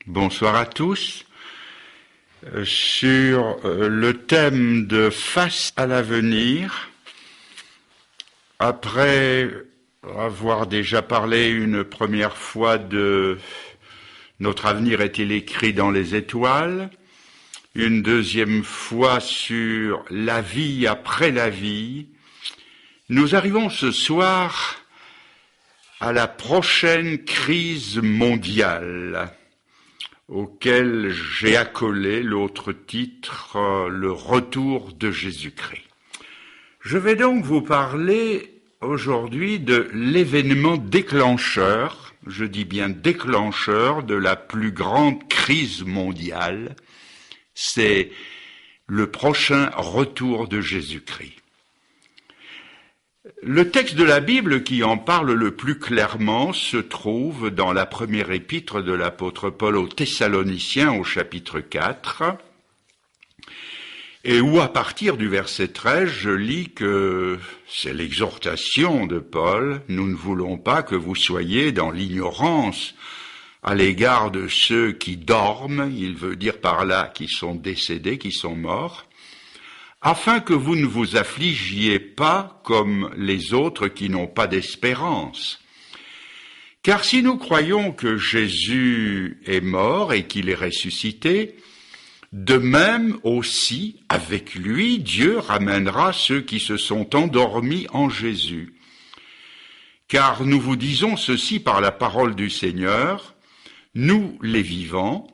Bonsoir à tous. Sur le thème de Face à l'avenir, après avoir déjà parlé une première fois de Notre avenir est-il écrit dans les étoiles, une deuxième fois sur la vie après la vie, nous arrivons ce soir à la prochaine crise mondiale, auquel j'ai accolé l'autre titre, le retour de Jésus-Christ. Je vais donc vous parler aujourd'hui de l'événement déclencheur, je dis bien déclencheur, de la plus grande crise mondiale, c'est le prochain retour de Jésus-Christ. Le texte de la Bible qui en parle le plus clairement se trouve dans la première épître de l'apôtre Paul aux Thessaloniciens au chapitre 4, et où à partir du verset 13, je lis que c'est l'exhortation de Paul, nous ne voulons pas que vous soyez dans l'ignorance à l'égard de ceux qui dorment, il veut dire par là qui sont décédés, qui sont morts, afin que vous ne vous affligiez pas comme les autres qui n'ont pas d'espérance. Car si nous croyons que Jésus est mort et qu'il est ressuscité, de même aussi, avec lui, Dieu ramènera ceux qui se sont endormis en Jésus. Car nous vous disons ceci par la parole du Seigneur, nous les vivants,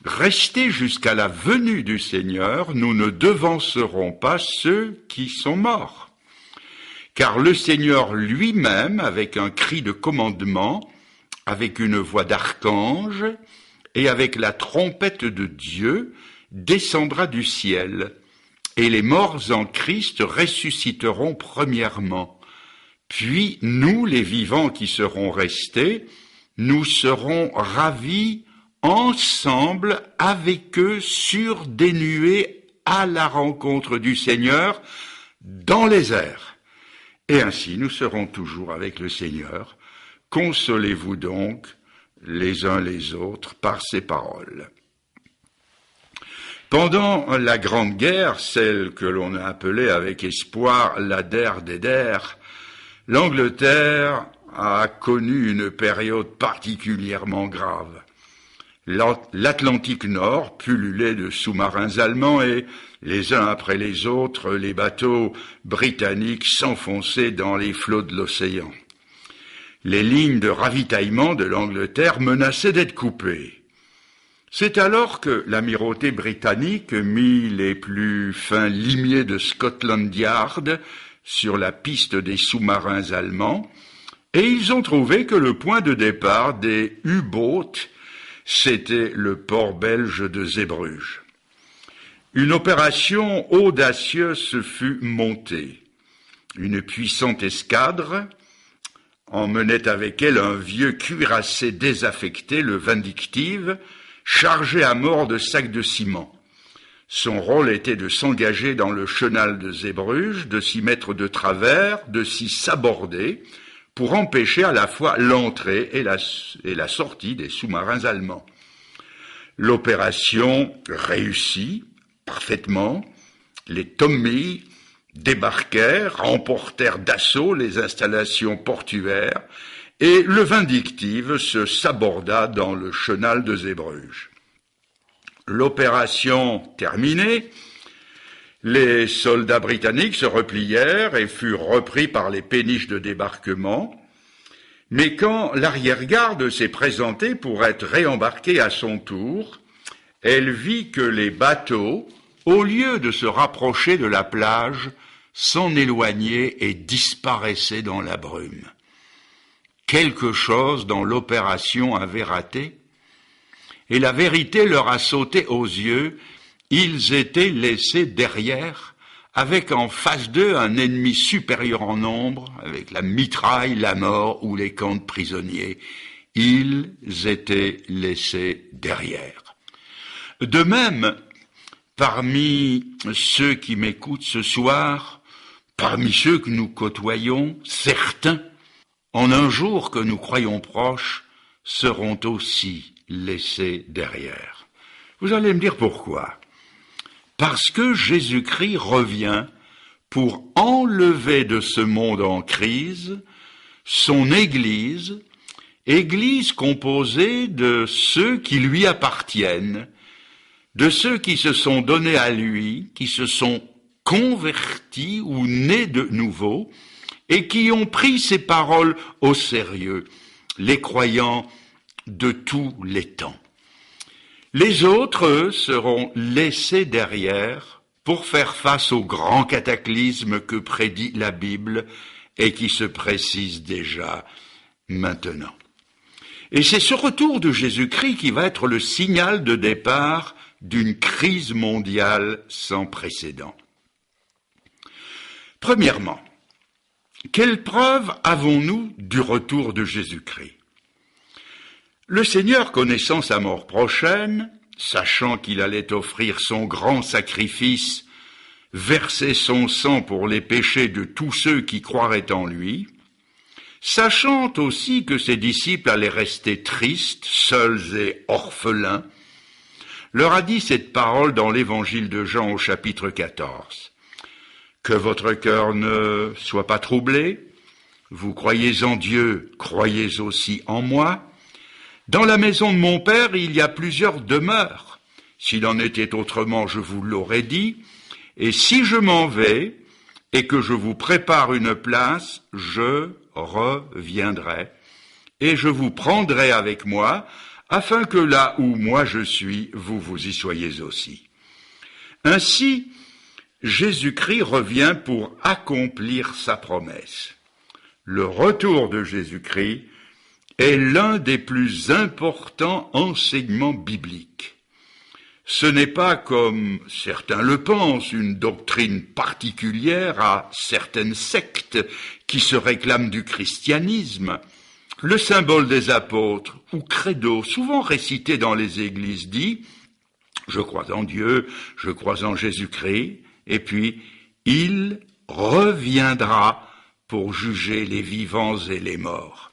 restez jusqu'à la venue du Seigneur, nous ne devancerons pas ceux qui sont morts. Car le Seigneur lui-même, avec un cri de commandement, avec une voix d'archange et avec la trompette de Dieu, descendra du ciel, et les morts en Christ ressusciteront premièrement. Puis nous, les vivants qui serons restés, nous serons ravis ensemble avec eux sur des nuées à la rencontre du Seigneur dans les airs. Et ainsi nous serons toujours avec le Seigneur. Consolez-vous donc les uns les autres par ces paroles. Pendant la Grande Guerre, celle que l'on a appelée avec espoir la der des der, l'Angleterre a connu une période particulièrement grave. L'Atlantique Nord pullulait de sous-marins allemands et, les uns après les autres, les bateaux britanniques s'enfonçaient dans les flots de l'océan. Les lignes de ravitaillement de l'Angleterre menaçaient d'être coupées. C'est alors que l'amirauté britannique mit les plus fins limiers de Scotland Yard sur la piste des sous-marins allemands et ils ont trouvé que le point de départ des U-boats, c'était le port belge de Zeebrugge. Une opération audacieuse fut montée. Une puissante escadre emmenait avec elle un vieux cuirassé désaffecté, le Vindictive, chargé à mort de sacs de ciment. Son rôle était de s'engager dans le chenal de Zeebrugge, de s'y mettre de travers, de s'y saborder, pour empêcher à la fois l'entrée et la sortie des sous-marins allemands. L'opération réussit parfaitement. Les Tommy débarquèrent, remportèrent d'assaut les installations portuaires et le Vindictive se saborda dans le chenal de Zeebrugge. L'opération terminée, les soldats britanniques se replièrent et furent repris par les péniches de débarquement. Mais quand l'arrière-garde s'est présentée pour être réembarquée à son tour, elle vit que les bateaux, au lieu de se rapprocher de la plage, s'en éloignaient et disparaissaient dans la brume. Quelque chose dans l'opération avait raté, et la vérité leur a sauté aux yeux. Ils étaient laissés derrière, avec en face d'eux un ennemi supérieur en nombre, avec la mitraille, la mort ou les camps de prisonniers. Ils étaient laissés derrière. De même, parmi ceux qui m'écoutent ce soir, parmi ceux que nous côtoyons, certains, en un jour que nous croyons proche, seront aussi laissés derrière. Vous allez me dire pourquoi. Parce que Jésus-Christ revient pour enlever de ce monde en crise son Église, Église composée de ceux qui lui appartiennent, de ceux qui se sont donnés à lui, qui se sont convertis ou nés de nouveau, et qui ont pris ses paroles au sérieux, les croyants de tous les temps. Les autres, eux, seront laissés derrière pour faire face au grand cataclysme que prédit la Bible et qui se précise déjà maintenant. Et c'est ce retour de Jésus-Christ qui va être le signal de départ d'une crise mondiale sans précédent. Premièrement, quelle preuve avons-nous du retour de Jésus-Christ ? Le Seigneur, connaissant sa mort prochaine, sachant qu'il allait offrir son grand sacrifice, verser son sang pour les péchés de tous ceux qui croiraient en lui, sachant aussi que ses disciples allaient rester tristes, seuls et orphelins, leur a dit cette parole dans l'évangile de Jean au chapitre 14. « Que votre cœur ne soit pas troublé, vous croyez en Dieu, croyez aussi en moi. Dans la maison de mon Père, il y a plusieurs demeures. S'il en était autrement, je vous l'aurais dit. Et si je m'en vais et que je vous prépare une place, je reviendrai et je vous prendrai avec moi, afin que là où moi je suis, vous y soyez aussi. » Ainsi, Jésus-Christ revient pour accomplir sa promesse. Le retour de Jésus-Christ est l'un des plus importants enseignements bibliques. Ce n'est pas, comme certains le pensent, une doctrine particulière à certaines sectes qui se réclament du christianisme. Le symbole des apôtres, ou credo, souvent récité dans les églises, dit « Je crois en Dieu, je crois en Jésus-Christ », et puis « Il reviendra pour juger les vivants et les morts ».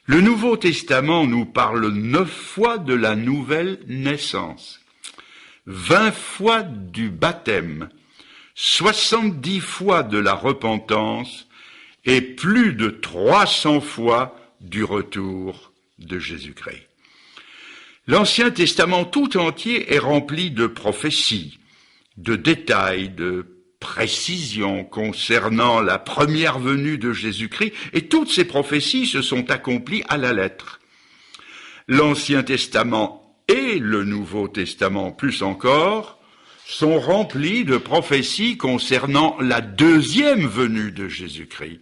Le Nouveau Testament nous parle 9 fois de la nouvelle naissance, 20 fois du baptême, 70 fois de la repentance et plus de 300 fois du retour de Jésus-Christ. L'Ancien Testament tout entier est rempli de prophéties, de détails, de précisions concernant la première venue de Jésus-Christ, et toutes ces prophéties se sont accomplies à la lettre. L'Ancien Testament et le Nouveau Testament, plus encore, sont remplis de prophéties concernant la deuxième venue de Jésus-Christ.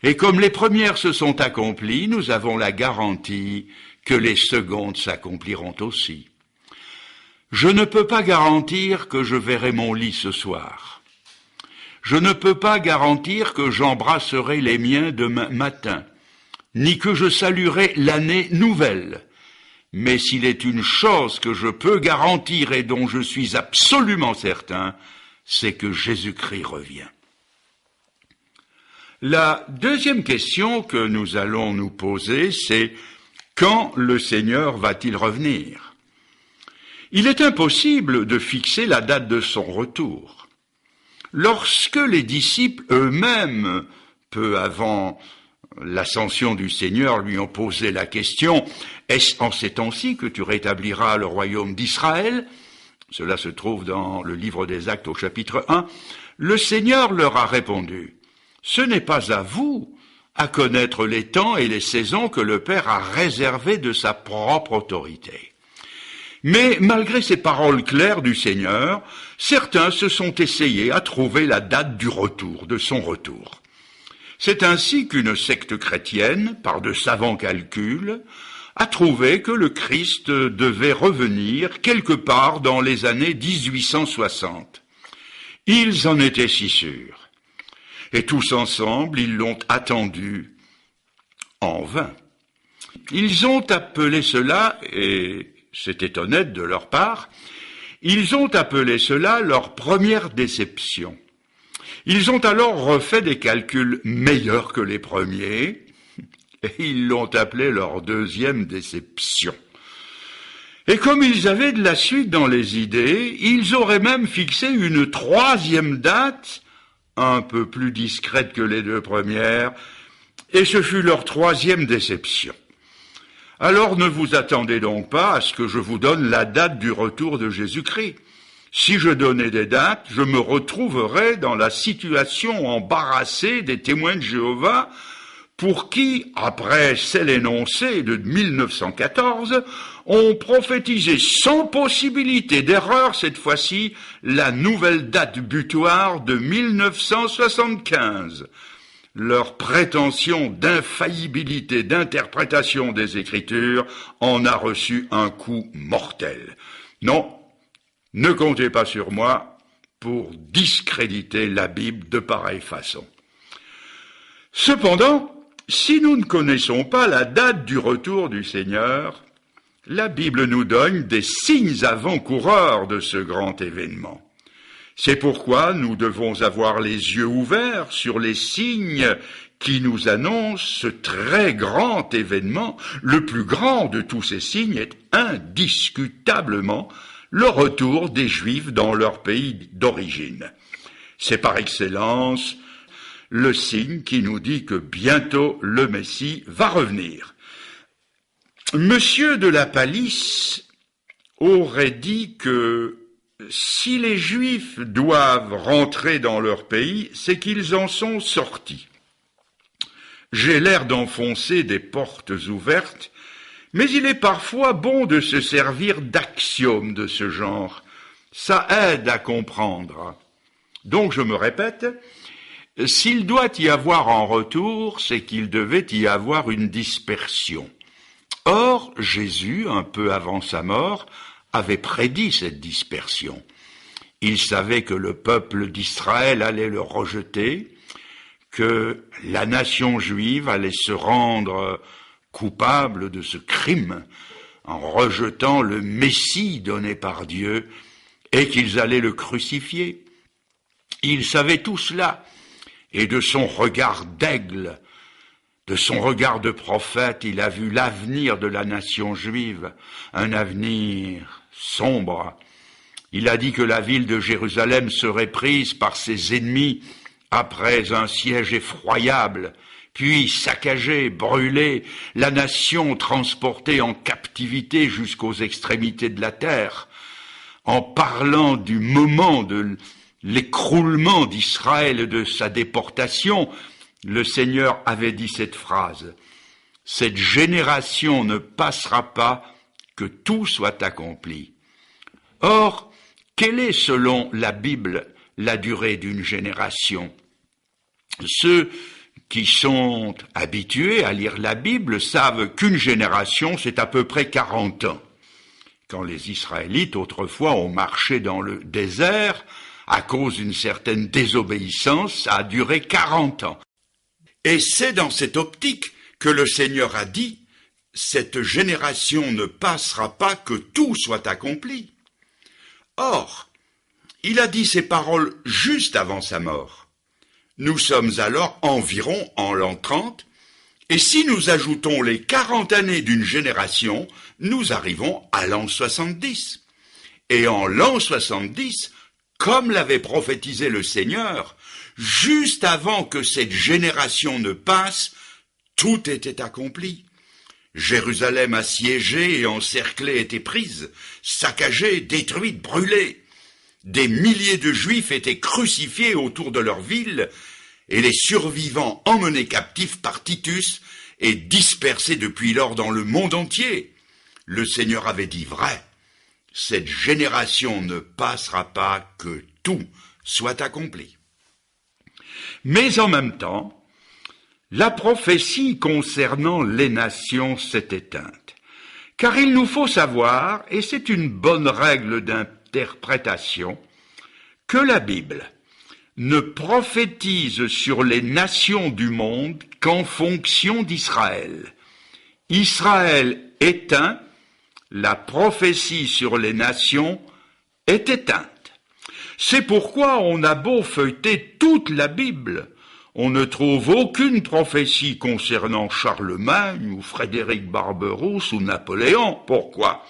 Et comme les premières se sont accomplies, nous avons la garantie que les secondes s'accompliront aussi. Je ne peux pas garantir que je verrai mon lit ce soir. Je ne peux pas garantir que j'embrasserai les miens demain matin, ni que je saluerai l'année nouvelle. Mais s'il est une chose que je peux garantir et dont je suis absolument certain, c'est que Jésus-Christ revient. La deuxième question que nous allons nous poser, c'est quand le Seigneur va-t-il revenir ? Il est impossible de fixer la date de son retour. Lorsque les disciples eux-mêmes, peu avant l'ascension du Seigneur, lui ont posé la question « Est-ce en ces temps-ci que tu rétabliras le royaume d'Israël ?» Cela se trouve dans le livre des Actes au chapitre 1. Le Seigneur leur a répondu « Ce n'est pas à vous à connaître les temps et les saisons que le Père a réservés de sa propre autorité. » Mais malgré ces paroles claires du Seigneur, certains se sont essayés à trouver la date du retour, de son retour. C'est ainsi qu'une secte chrétienne, par de savants calculs, a trouvé que le Christ devait revenir quelque part dans les années 1860. Ils en étaient si sûrs. Et tous ensemble, ils l'ont attendu en vain. Ils ont appelé cela, et c'était honnête de leur part, ils ont appelé cela leur première déception. Ils ont alors refait des calculs meilleurs que les premiers, et ils l'ont appelé leur deuxième déception. Et comme ils avaient de la suite dans les idées, ils auraient même fixé une troisième date, un peu plus discrète que les deux premières, et ce fut leur troisième déception. Alors ne vous attendez donc pas à ce que je vous donne la date du retour de Jésus-Christ. Si je donnais des dates, je me retrouverais dans la situation embarrassée des témoins de Jéhovah, pour qui, après celle énoncée de 1914, on prophétisait sans possibilité d'erreur cette fois-ci la nouvelle date butoir de 1975. Leur prétention d'infaillibilité d'interprétation des Écritures en a reçu un coup mortel. Non, ne comptez pas sur moi pour discréditer la Bible de pareille façon. Cependant, si nous ne connaissons pas la date du retour du Seigneur, la Bible nous donne des signes avant-coureurs de ce grand événement. C'est pourquoi nous devons avoir les yeux ouverts sur les signes qui nous annoncent ce très grand événement. Le plus grand de tous ces signes est indiscutablement le retour des Juifs dans leur pays d'origine. C'est par excellence le signe qui nous dit que bientôt le Messie va revenir. Monsieur de la Palisse aurait dit que si les Juifs doivent rentrer dans leur pays, c'est qu'ils en sont sortis. J'ai l'air d'enfoncer des portes ouvertes, mais il est parfois bon de se servir d'axiomes de ce genre. Ça aide à comprendre. Donc je me répète, s'il doit y avoir en retour, c'est qu'il devait y avoir une dispersion. Or, Jésus, un peu avant sa mort, avait prédit cette dispersion. Il savait que le peuple d'Israël allait le rejeter, que la nation juive allait se rendre coupable de ce crime en rejetant le Messie donné par Dieu et qu'ils allaient le crucifier. Il savait tout cela. Et de son regard d'aigle, de son regard de prophète, il a vu l'avenir de la nation juive, un avenir sombre. Il a dit que la ville de Jérusalem serait prise par ses ennemis après un siège effroyable, puis saccagée, brûlée, la nation transportée en captivité jusqu'aux extrémités de la terre. En parlant du moment de l'écroulement d'Israël et de sa déportation, le Seigneur avait dit cette phrase: « Cette génération ne passera pas que tout soit accompli. » Or, quelle est, selon la Bible, la durée d'une génération? Ceux qui sont habitués à lire la Bible savent qu'une génération, c'est à peu près 40 ans. Quand les Israélites, autrefois, ont marché dans le désert, à cause d'une certaine désobéissance, ça a duré 40 ans. Et c'est dans cette optique que le Seigneur a dit « Cette génération ne passera pas que tout soit accompli ». Or, il a dit ces paroles juste avant sa mort. Nous sommes alors environ en l'an 30, et si nous ajoutons les 40 années d'une génération, nous arrivons à l'an 70. Et en l'an 70, comme l'avait prophétisé le Seigneur, juste avant que cette génération ne passe, tout était accompli. Jérusalem assiégée et encerclée était prise, saccagée, détruite, brûlée. Des milliers de Juifs étaient crucifiés autour de leur ville, et les survivants emmenés captifs par Titus et dispersés depuis lors dans le monde entier. Le Seigneur avait dit vrai. Cette génération ne passera pas que tout soit accompli. Mais en même temps, la prophétie concernant les nations s'est éteinte. Car il nous faut savoir, et c'est une bonne règle d'interprétation, que la Bible ne prophétise sur les nations du monde qu'en fonction d'Israël. Israël éteint, la prophétie sur les nations est éteinte. C'est pourquoi on a beau feuilleter toute la Bible, on ne trouve aucune prophétie concernant Charlemagne ou Frédéric Barberousse ou Napoléon. Pourquoi ?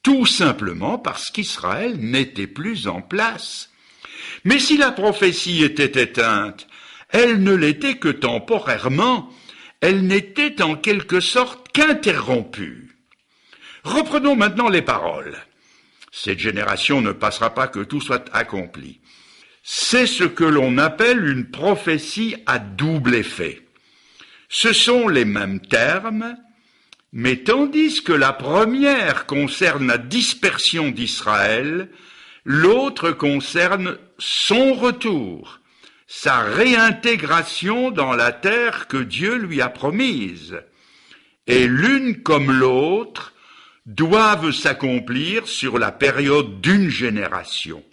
tout simplement parce qu'Israël n'était plus en place. Mais si la prophétie était éteinte, elle ne l'était que temporairement, elle n'était en quelque sorte qu'interrompue. Reprenons maintenant les paroles. Cette génération ne passera pas que tout soit accompli. C'est ce que l'on appelle une prophétie à double effet. Ce sont les mêmes termes, mais tandis que la première concerne la dispersion d'Israël, l'autre concerne son retour, sa réintégration dans la terre que Dieu lui a promise. Et l'une comme l'autre doivent s'accomplir sur la période d'une génération.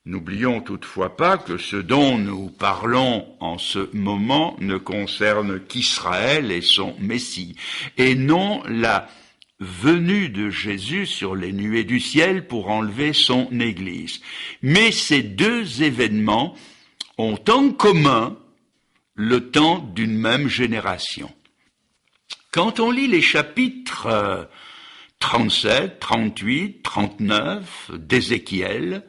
N'oublions toutefois pas que ce dont nous parlons en ce moment ne concerne qu'Israël et son Messie, et non la venue de Jésus sur les nuées du ciel pour enlever son Église. Mais ces deux événements ont en commun le temps d'une même génération. Quand on lit les chapitres 37, 38, 39 d'Ézéchiel,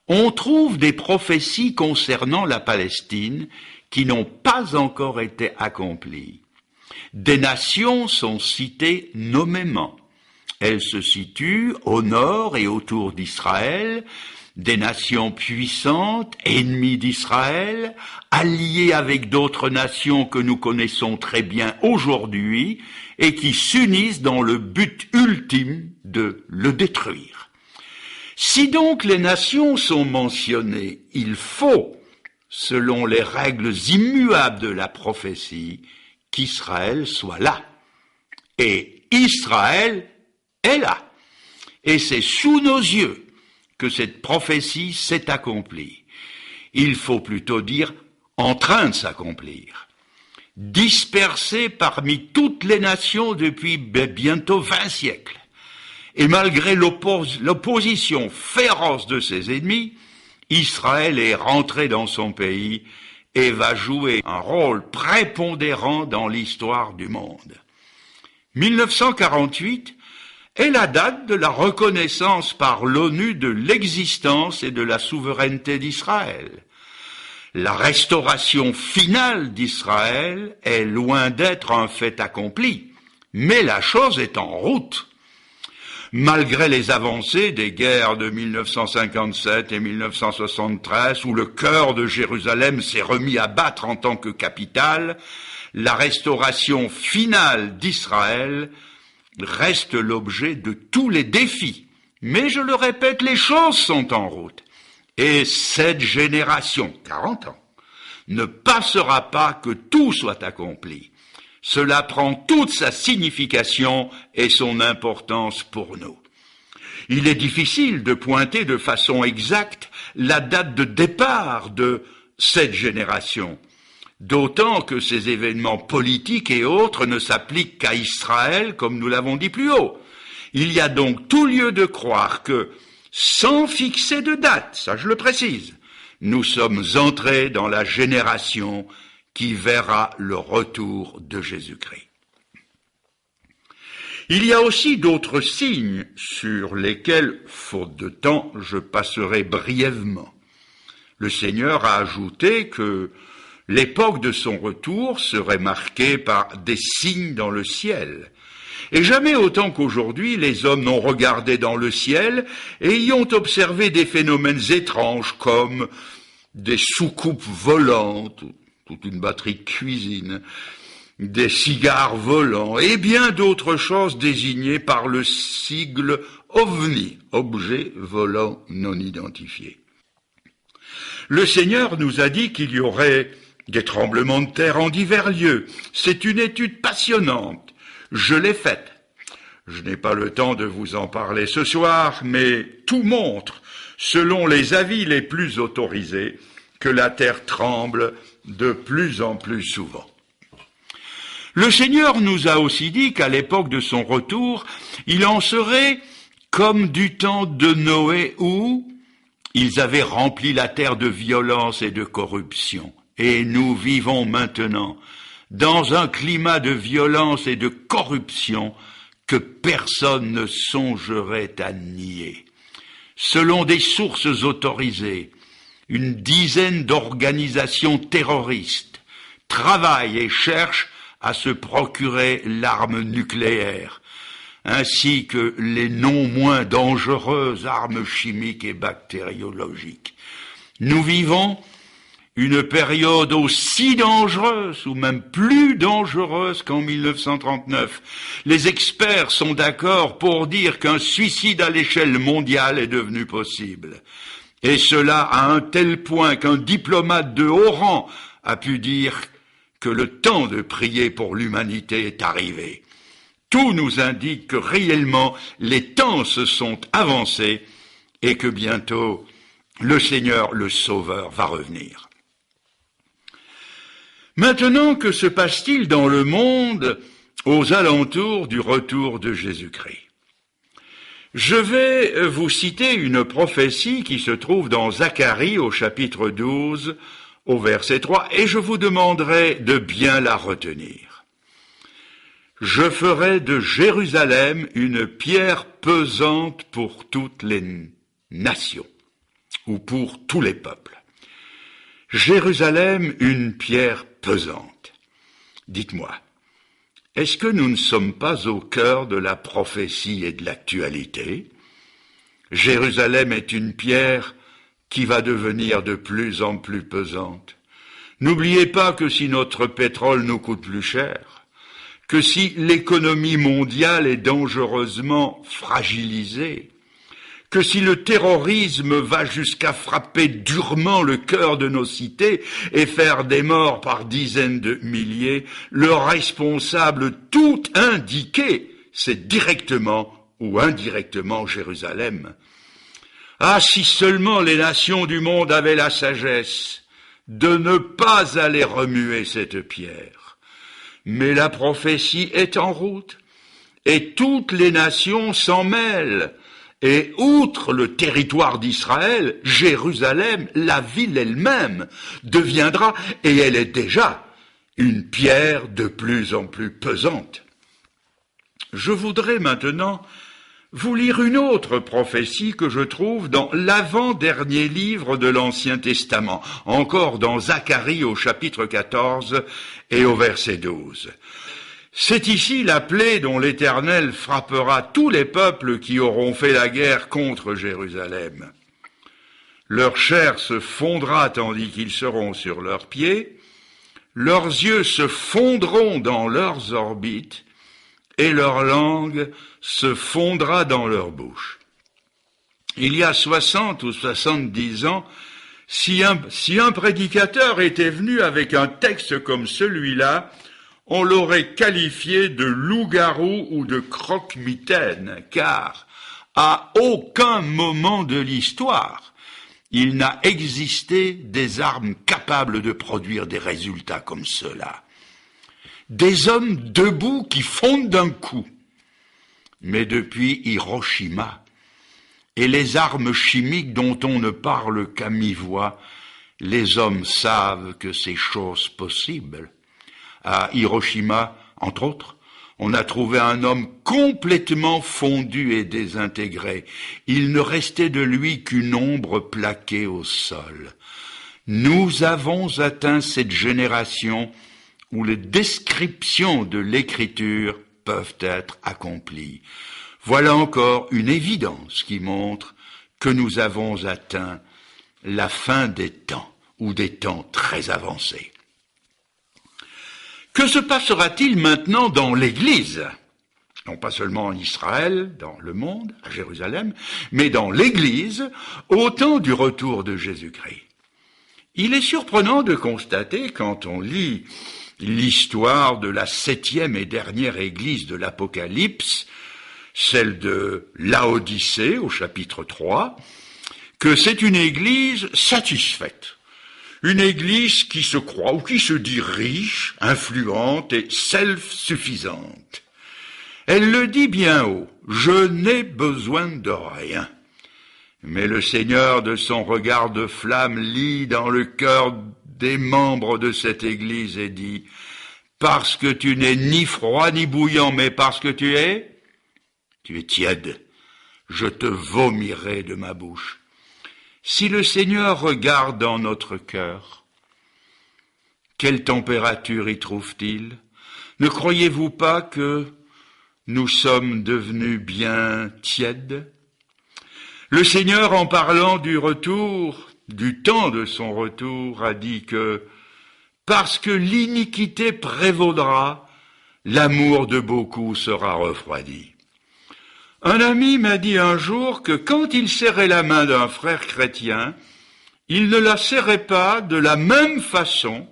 on trouve des prophéties concernant la Palestine qui n'ont pas encore été accomplies. Des nations sont citées nommément. Elles se situent au nord et autour d'Israël, des nations puissantes, ennemies d'Israël, alliées avec d'autres nations que nous connaissons très bien aujourd'hui et qui s'unissent dans le but ultime de le détruire. Si donc les nations sont mentionnées, il faut, selon les règles immuables de la prophétie, qu'Israël soit là. Et Israël est là. Et c'est sous nos yeux que cette prophétie s'est accomplie. Il faut plutôt dire en train de s'accomplir. Dispersée parmi toutes les nations depuis bientôt 20 siècles. Et malgré l'opposition féroce de ses ennemis, Israël est rentré dans son pays et va jouer un rôle prépondérant dans l'histoire du monde. 1948 est la date de la reconnaissance par l'ONU de l'existence et de la souveraineté d'Israël. La restauration finale d'Israël est loin d'être un fait accompli, mais la chose est en route. Malgré les avancées des guerres de 1957 et 1973, où le cœur de Jérusalem s'est remis à battre en tant que capitale, la restauration finale d'Israël reste l'objet de tous les défis. Mais je le répète, les choses sont en route. Et cette génération, 40 ans, ne passera pas que tout soit accompli. Cela prend toute sa signification et son importance pour nous. Il est difficile de pointer de façon exacte la date de départ de cette génération, d'autant que ces événements politiques et autres ne s'appliquent qu'à Israël, comme nous l'avons dit plus haut. Il y a donc tout lieu de croire que, sans fixer de date, ça je le précise, nous sommes entrés dans la génération qui verra le retour de Jésus-Christ. Il y a aussi d'autres signes sur lesquels, faute de temps, je passerai brièvement. Le Seigneur a ajouté que l'époque de son retour serait marquée par des signes dans le ciel. Et jamais autant qu'aujourd'hui, les hommes n'ont regardé dans le ciel et y ont observé des phénomènes étranges comme des soucoupes volantes, toute une batterie de cuisine, des cigares volants et bien d'autres choses désignées par le sigle OVNI, objet volant non identifié. Le Seigneur nous a dit qu'il y aurait des tremblements de terre en divers lieux. C'est une étude passionnante. Je l'ai faite. Je n'ai pas le temps de vous en parler ce soir, mais tout montre, selon les avis les plus autorisés, que la terre tremble de plus en plus souvent. Le Seigneur nous a aussi dit qu'à l'époque de son retour, il en serait comme du temps de Noé où ils avaient rempli la terre de violence et de corruption. Et nous vivons maintenant dans un climat de violence et de corruption que personne ne songerait à nier. Selon des sources autorisées, une dizaine d'organisations terroristes travaillent et cherchent à se procurer l'arme nucléaire, ainsi que les non moins dangereuses armes chimiques et bactériologiques. Nous vivons une période aussi dangereuse ou même plus dangereuse qu'en 1939. Les experts sont d'accord pour dire qu'un suicide à l'échelle mondiale est devenu possible. Et cela à un tel point qu'un diplomate de haut rang a pu dire que le temps de prier pour l'humanité est arrivé. Tout nous indique que réellement les temps se sont avancés et que bientôt le Seigneur, le Sauveur, va revenir. Maintenant, que se passe-t-il dans le monde aux alentours du retour de Jésus-Christ? Je vais vous citer une prophétie qui se trouve dans Zacharie au chapitre 12, au verset 3, et je vous demanderai de bien la retenir. Je ferai de Jérusalem une pierre pesante pour toutes les nations, ou pour tous les peuples. Jérusalem, une pierre pesante. Dites-moi, est-ce que nous ne sommes pas au cœur de la prophétie et de l'actualité? Jérusalem est une pierre qui va devenir de plus en plus pesante. N'oubliez pas que si notre pétrole nous coûte plus cher, que si l'économie mondiale est dangereusement fragilisée, que si le terrorisme va jusqu'à frapper durement le cœur de nos cités et faire des morts par dizaines de milliers, le responsable tout indiqué, c'est directement ou indirectement Jérusalem. Ah, si seulement les nations du monde avaient la sagesse de ne pas aller remuer cette pierre. Mais la prophétie est en route et toutes les nations s'en mêlent. Et outre le territoire d'Israël, Jérusalem, la ville elle-même, deviendra, et elle est déjà, une pierre de plus en plus pesante. Je voudrais maintenant vous lire une autre prophétie que je trouve dans l'avant-dernier livre de l'Ancien Testament, encore dans Zacharie au chapitre 14 et au verset 12. C'est ici la plaie dont l'Éternel frappera tous les peuples qui auront fait la guerre contre Jérusalem. Leur chair se fondra tandis qu'ils seront sur leurs pieds, leurs yeux se fondront dans leurs orbites, et leur langue se fondra dans leur bouche. Il y a 60 ou 70 ans, si un prédicateur était venu avec un texte comme celui-là, on l'aurait qualifié de loup-garou ou de croque-mitaine, car à aucun moment de l'histoire, il n'a existé des armes capables de produire des résultats comme ceux-là. Des hommes debout qui fondent d'un coup. Mais depuis Hiroshima et les armes chimiques dont on ne parle qu'à mi-voix, les hommes savent que c'est chose possible. À Hiroshima, entre autres, on a trouvé un homme complètement fondu et désintégré. Il ne restait de lui qu'une ombre plaquée au sol. Nous avons atteint cette génération où les descriptions de l'écriture peuvent être accomplies. Voilà encore une évidence qui montre que nous avons atteint la fin des temps, ou des temps très avancés. Que se passera-t-il maintenant dans l'Église? Non pas seulement en Israël, dans le monde, à Jérusalem, mais dans l'Église, au temps du retour de Jésus-Christ. Il est surprenant de constater, quand on lit l'histoire de la 7e et dernière Église de l'Apocalypse, celle de Laodicée au chapitre 3, que c'est une Église satisfaite. Une Église qui se croit ou qui se dit riche, influente et self-suffisante. Elle le dit bien haut, « Je n'ai besoin de rien ». Mais le Seigneur, de son regard de flamme, lit dans le cœur des membres de cette Église et dit « Parce que tu n'es ni froid ni bouillant, mais parce que tu es tu es tiède, je te vomirai de ma bouche. Si le Seigneur regarde dans notre cœur, quelle température y trouve-t-il? Ne croyez-vous pas que nous sommes devenus bien tièdes? Le Seigneur, en parlant du retour, du temps de son retour, a dit que parce que l'iniquité prévaudra, l'amour de beaucoup sera refroidi. Un ami m'a dit un jour que quand il serrait la main d'un frère chrétien, il ne la serrait pas de la même façon,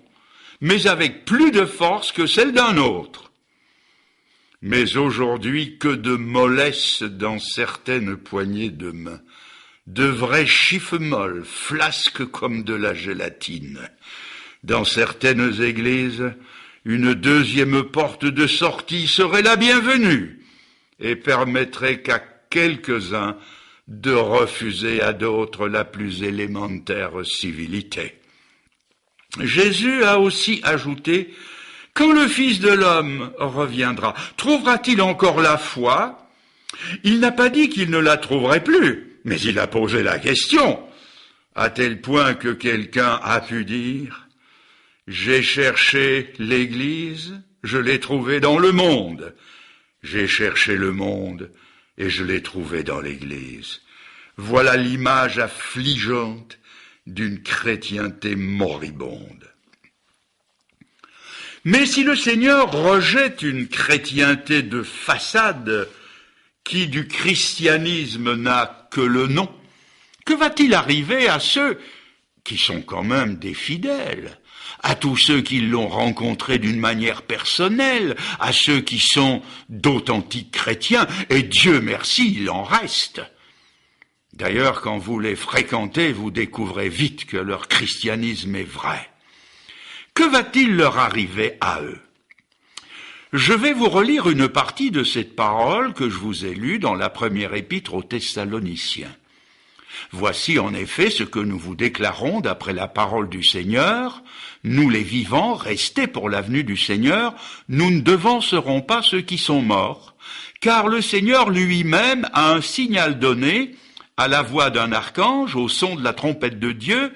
mais avec plus de force que celle d'un autre. Mais aujourd'hui, que de mollesse dans certaines poignées de main, de vrais chiffres molles, flasques comme de la gélatine. Dans certaines églises, une deuxième porte de sortie serait la bienvenue et permettrait qu'à quelques-uns de refuser à d'autres la plus élémentaire civilité. Jésus a aussi ajouté: quand le Fils de l'homme reviendra, trouvera-t-il encore la foi? Il n'a pas dit qu'il ne la trouverait plus, mais il a posé la question, à tel point que quelqu'un a pu dire: j'ai cherché l'Église, je l'ai trouvée dans le monde. J'ai cherché le monde et je l'ai trouvé dans l'Église. Voilà l'image affligeante d'une chrétienté moribonde. Mais si le Seigneur rejette une chrétienté de façade qui du christianisme n'a que le nom, que va-t-il arriver à ceux qui sont quand même des fidèles, à tous ceux qui l'ont rencontré d'une manière personnelle, à ceux qui sont d'authentiques chrétiens, et Dieu merci, il en reste. D'ailleurs, quand vous les fréquentez, vous découvrez vite que leur christianisme est vrai. Que va-t-il leur arriver à eux? Je vais vous relire une partie de cette parole que je vous ai lue dans la première épître aux Thessaloniciens. Voici en effet ce que nous vous déclarons d'après la parole du Seigneur. Nous les vivants, restés pour la venue du Seigneur, nous ne devancerons pas ceux qui sont morts, car le Seigneur lui-même a un signal donné, à la voix d'un archange, au son de la trompette de Dieu.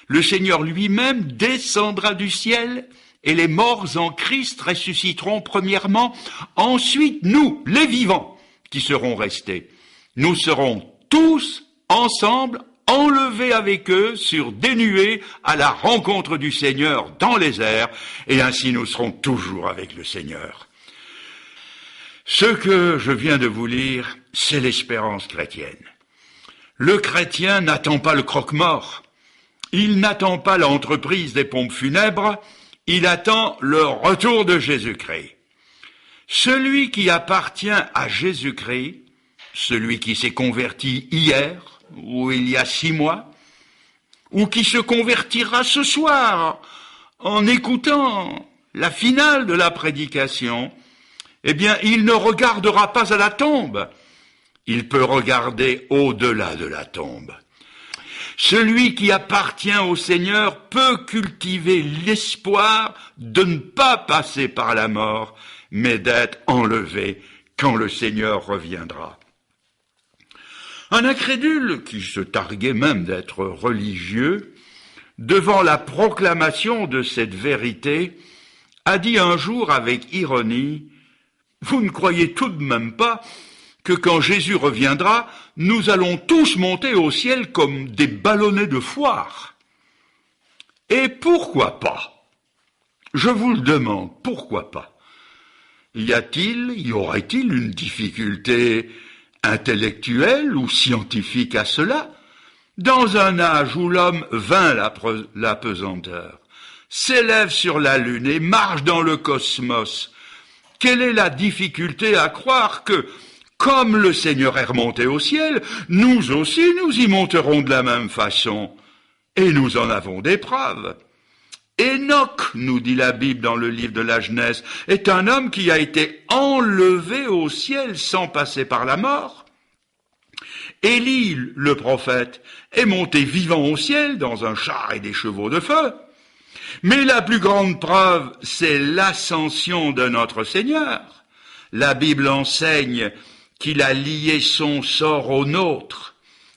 Le Seigneur lui-même descendra du ciel, et les morts en Christ ressusciteront premièrement. Ensuite, nous, les vivants, qui serons restés, nous serons tous ensemble, enlevés avec eux sur des nuées à la rencontre du Seigneur dans les airs, et ainsi nous serons toujours avec le Seigneur. Ce que je viens de vous lire, c'est l'espérance chrétienne. Le chrétien n'attend pas le croque-mort, il n'attend pas l'entreprise des pompes funèbres, il attend le retour de Jésus-Christ. Celui qui appartient à Jésus-Christ, celui qui s'est converti hier, ou il y a 6 mois, ou qui se convertira ce soir en écoutant la finale de la prédication, eh bien, il ne regardera pas à la tombe, il peut regarder au-delà de la tombe. Celui qui appartient au Seigneur peut cultiver l'espoir de ne pas passer par la mort, mais d'être enlevé quand le Seigneur reviendra. Un incrédule, qui se targuait même d'être religieux, devant la proclamation de cette vérité, a dit un jour avec ironie: « Vous ne croyez tout de même pas que quand Jésus reviendra, nous allons tous monter au ciel comme des ballonnets de foire? Et pourquoi pas? Je vous le demande, pourquoi pas? Y aurait-il une difficulté intellectuelle ou scientifique à cela? Dans un âge où l'homme vainc la pesanteur, s'élève sur la lune et marche dans le cosmos, quelle est la difficulté à croire que, comme le Seigneur est remonté au ciel, nous aussi nous y monterons de la même façon? Et nous en avons des preuves. Enoch, nous dit la Bible dans le livre de la Genèse, est un homme qui a été enlevé au ciel sans passer par la mort. Élie, le prophète, est monté vivant au ciel dans un char et des chevaux de feu. Mais la plus grande preuve, c'est l'ascension de notre Seigneur. La Bible enseigne qu'il a lié son sort au nôtre,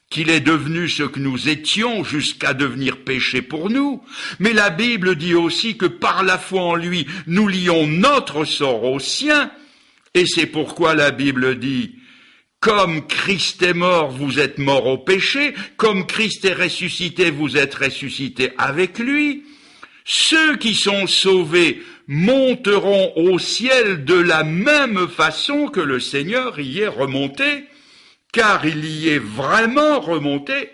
qu'il est devenu ce que nous étions jusqu'à devenir péché pour nous. Mais la Bible dit aussi que par la foi en lui, nous lions notre sort au sien. Et c'est pourquoi la Bible dit, comme Christ est mort, vous êtes mort au péché, comme Christ est ressuscité, vous êtes ressuscité avec lui. Ceux qui sont sauvés monteront au ciel de la même façon que le Seigneur y est remonté, car il y est vraiment remonté,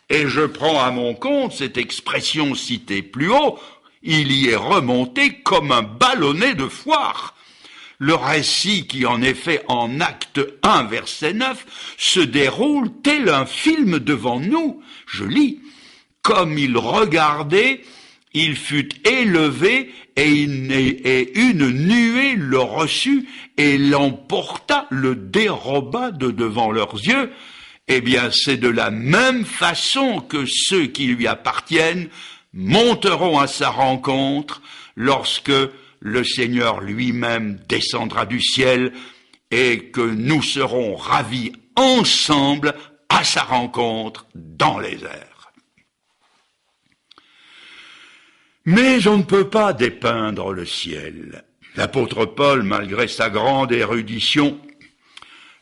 et je prends à mon compte cette expression citée plus haut, il y est remonté comme un ballonnet de foire. Le récit qui en est fait en acte 1, verset 9, se déroule tel un film devant nous. Je lis, comme il regardait, il fut élevé et une nuée le reçut et l'emporta, le déroba de devant leurs yeux. Eh bien, c'est de la même façon que ceux qui lui appartiennent monteront à sa rencontre lorsque le Seigneur lui-même descendra du ciel et que nous serons ravis ensemble à sa rencontre dans les airs. Mais on ne peut pas dépeindre le ciel. L'apôtre Paul, malgré sa grande érudition,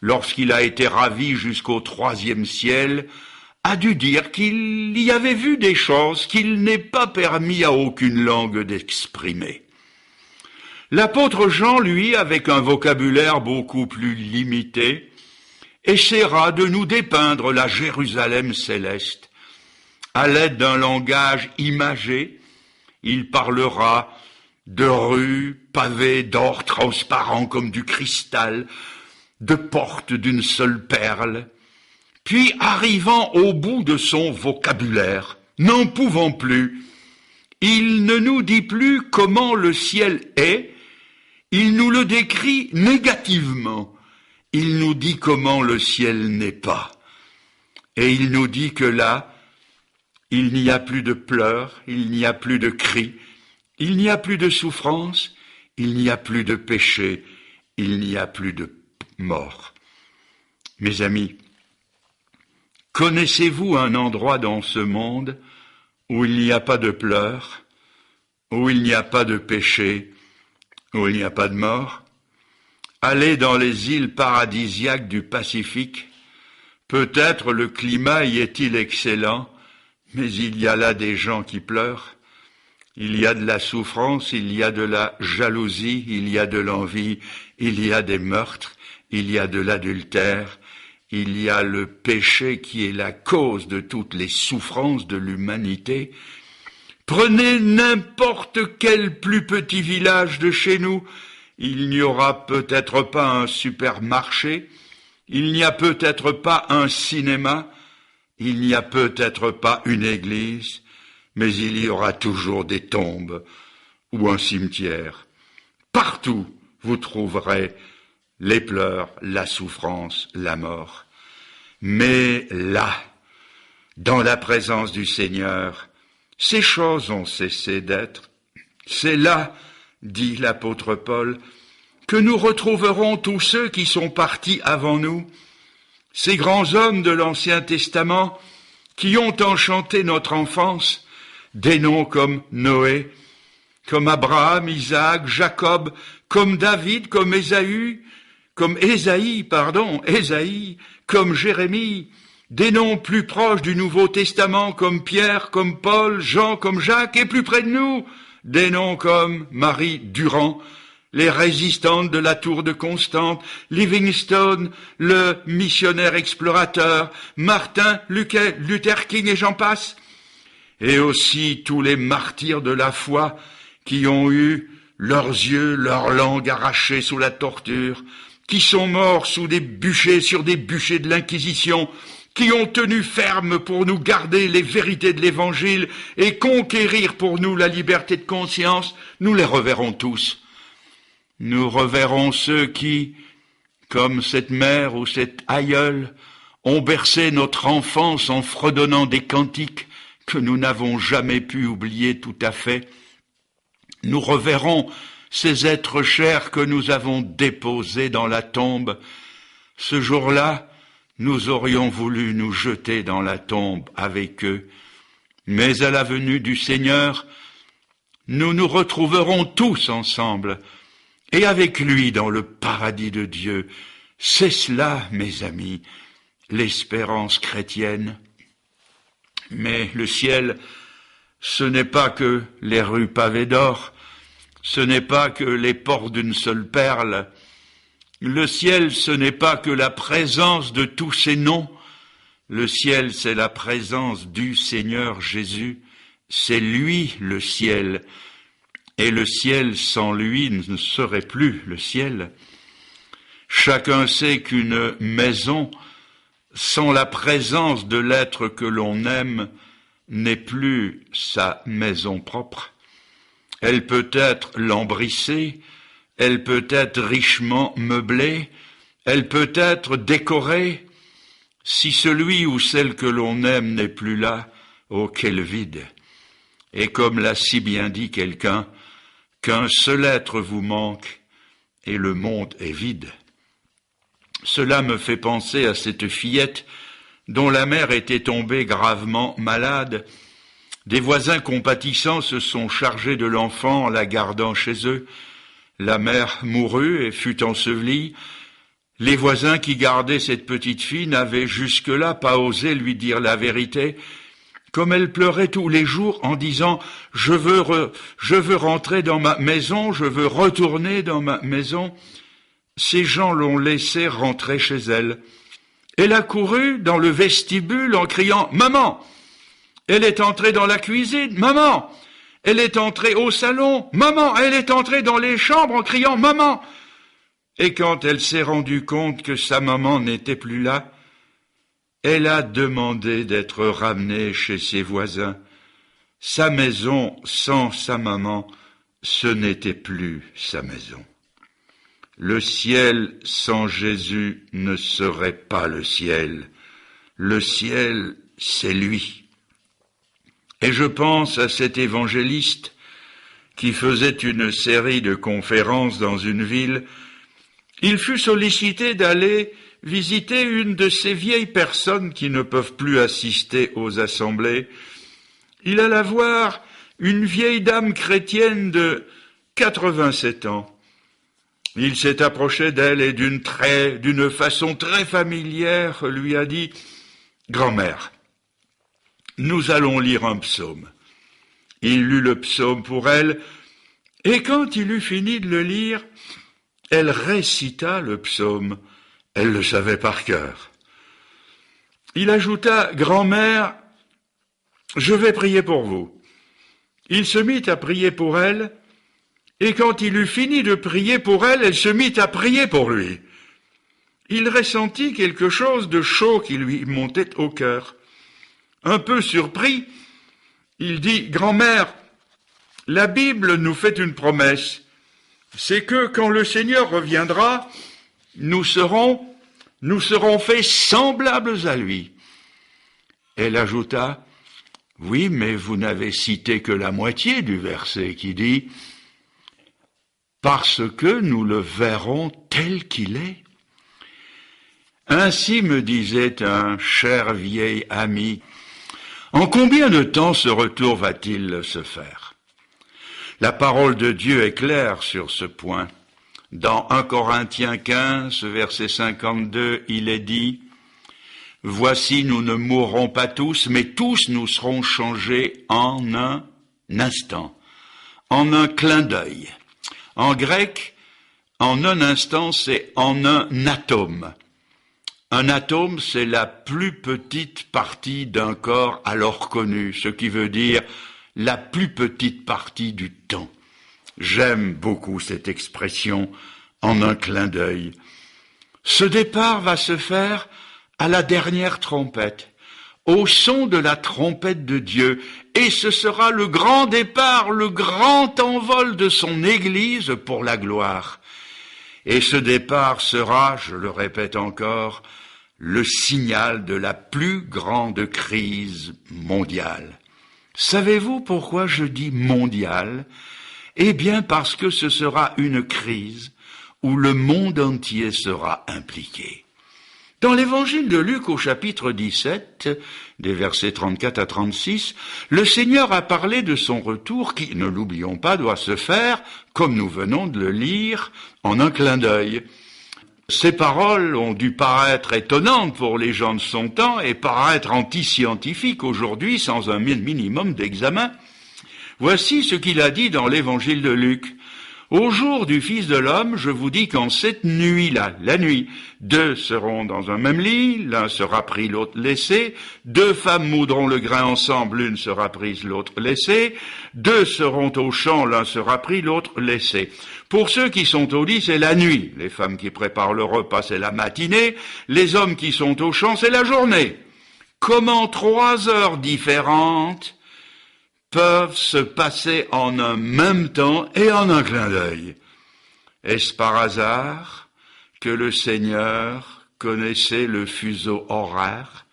lorsqu'il a été ravi jusqu'au 3e ciel, a dû dire qu'il y avait vu des choses qu'il n'est pas permis à aucune langue d'exprimer. L'apôtre Jean, lui, avec un vocabulaire beaucoup plus limité, essaiera de nous dépeindre la Jérusalem céleste. À l'aide d'un langage imagé, il parlera de rues pavées d'or transparent comme du cristal, de portes d'une seule perle. Puis, arrivant au bout de son vocabulaire, n'en pouvant plus, il ne nous dit plus comment le ciel est, il nous le décrit négativement. Il nous dit comment le ciel n'est pas. Et il nous dit que là, il n'y a plus de pleurs, il n'y a plus de cris, il n'y a plus de souffrance, il n'y a plus de péché, il n'y a plus de mort. Mes amis, connaissez-vous un endroit dans ce monde où il n'y a pas de pleurs, où il n'y a pas de péché, où il n'y a pas de mort? Allez dans les îles paradisiaques du Pacifique. Peut-être le climat y est-il excellent, mais il y a là des gens qui pleurent. Il y a de la souffrance, il y a de la jalousie, il y a de l'envie, il y a des meurtres, il y a de l'adultère, il y a le péché qui est la cause de toutes les souffrances de l'humanité. Prenez n'importe quel plus petit village de chez nous, il n'y aura peut-être pas un supermarché, il n'y a peut-être pas un cinéma, il n'y a peut-être pas une église, mais il y aura toujours des tombes ou un cimetière. Partout, vous trouverez les pleurs, la souffrance, la mort. Mais là, dans la présence du Seigneur, ces choses ont cessé d'être. C'est là, dit l'apôtre Paul, que nous retrouverons tous ceux qui sont partis avant nous, ces grands hommes de l'Ancien Testament qui ont enchanté notre enfance, des noms comme Noé, comme Abraham, Isaac, Jacob, comme David, comme Ésaïe, comme Jérémie, des noms plus proches du Nouveau Testament comme Pierre, comme Paul, Jean, comme Jacques, et plus près de nous, des noms comme Marie Durand, les résistantes de la tour de Constante, Livingstone, le missionnaire explorateur, Martin Luther King et j'en passe, et aussi tous les martyrs de la foi qui ont eu leurs yeux, leur langue arrachée sous la torture, qui sont morts sur des bûchers de l'Inquisition, qui ont tenu ferme pour nous garder les vérités de l'Évangile et conquérir pour nous la liberté de conscience, nous les reverrons tous. Nous reverrons ceux qui, comme cette mère ou cette aïeule, ont bercé notre enfance en fredonnant des cantiques que nous n'avons jamais pu oublier tout à fait. Nous reverrons ces êtres chers que nous avons déposés dans la tombe, Ce jour-là, nous aurions voulu nous jeter dans la tombe avec eux, mais à la venue du Seigneur, nous nous retrouverons tous ensemble, et avec lui dans le paradis de Dieu. C'est cela, mes amis, l'espérance chrétienne. Mais le ciel, ce n'est pas que les rues pavées d'or, ce n'est pas que les ports d'une seule perle. Le ciel, ce n'est pas que la présence de tous ces noms. Le ciel, c'est la présence du Seigneur Jésus. C'est lui le ciel. Et le ciel sans lui ne serait plus le ciel. Chacun sait qu'une maison, sans la présence de l'être que l'on aime, n'est plus sa maison propre. Elle peut être lambrissée, elle peut être richement meublée, elle peut être décorée. Si celui ou celle que l'on aime n'est plus là, oh quel vide! Et comme l'a si bien dit quelqu'un, qu'un seul être vous manque et le monde est vide. Cela me fait penser à cette fillette dont la mère était tombée gravement malade. Des voisins compatissants se sont chargés de l'enfant en la gardant chez eux. La mère mourut et fut ensevelie. Les voisins qui gardaient cette petite fille n'avaient jusque-là pas osé lui dire la vérité. Comme elle pleurait tous les jours en disant « je veux rentrer dans ma maison, je veux retourner dans ma maison », ces gens l'ont laissée rentrer chez elle. Elle a couru dans le vestibule en criant « Maman !» Elle est entrée dans la cuisine « Maman !» Elle est entrée au salon « Maman !» Elle est entrée dans les chambres en criant « Maman !» Et quand elle s'est rendue compte que sa maman n'était plus là, elle a demandé d'être ramenée chez ses voisins. Sa maison sans sa maman, ce n'était plus sa maison. Le ciel sans Jésus ne serait pas le ciel. Le ciel, c'est lui. Et je pense à cet évangéliste qui faisait une série de conférences dans une ville. Il fut sollicité d'aller visiter une de ces vieilles personnes qui ne peuvent plus assister aux assemblées. Il alla voir une vieille dame chrétienne de 87 ans. Il s'est approché d'elle et d'une façon très familière lui a dit « Grand-mère, nous allons lire un psaume. » Il lut le psaume pour elle, et quand il eut fini de le lire, elle récita le psaume. Elle le savait par cœur. Il ajouta « Grand-mère, je vais prier pour vous. » Il se mit à prier pour elle, et quand il eut fini de prier pour elle, elle se mit à prier pour lui. Il ressentit quelque chose de chaud qui lui montait au cœur. Un peu surpris, il dit « Grand-mère, la Bible nous fait une promesse. C'est que quand le Seigneur reviendra, nous serons faits semblables à lui. » Elle ajouta « Oui, mais vous n'avez cité que la moitié du verset qui dit « Parce que nous le verrons tel qu'il est. » Ainsi me disait un cher vieil ami, en combien de temps ce retour va-t-il se faire? La parole de Dieu est claire sur ce point. Dans 1 Corinthiens 15, verset 52, il est dit « Voici, nous ne mourrons pas tous, mais tous nous serons changés en un instant, en un clin d'œil. » En grec, en un instant, c'est en un atome. Un atome, c'est la plus petite partie d'un corps alors connu, ce qui veut dire la plus petite partie du temps. J'aime beaucoup cette expression, en un clin d'œil. Ce départ va se faire à la dernière trompette, au son de la trompette de Dieu, et ce sera le grand départ, le grand envol de son Église pour la gloire. Et ce départ sera, je le répète encore, le signal de la plus grande crise mondiale. Savez-vous pourquoi je dis mondiale? Eh bien parce que ce sera une crise où le monde entier sera impliqué. Dans l'évangile de Luc au chapitre 17, des versets 34 à 36, le Seigneur a parlé de son retour qui, ne l'oublions pas, doit se faire, comme nous venons de le lire, en un clin d'œil. Ces paroles ont dû paraître étonnantes pour les gens de son temps et paraître anti-scientifiques aujourd'hui sans un minimum d'examen. Voici ce qu'il a dit dans l'évangile de Luc. Au jour du Fils de l'homme, je vous dis qu'en cette nuit-là, la nuit, 2 seront dans un même lit, l'un sera pris, l'autre laissé, 2 femmes moudront le grain ensemble, l'une sera prise, l'autre laissée, 2 seront au champ, l'un sera pris, l'autre laissé. Pour ceux qui sont au lit, c'est la nuit. Les femmes qui préparent le repas, c'est la matinée. Les hommes qui sont au champ, c'est la journée. Comment 3 heures différentes peuvent se passer en un même temps et en un clin d'œil? Est-ce par hasard que le Seigneur connaissait le fuseau horaire?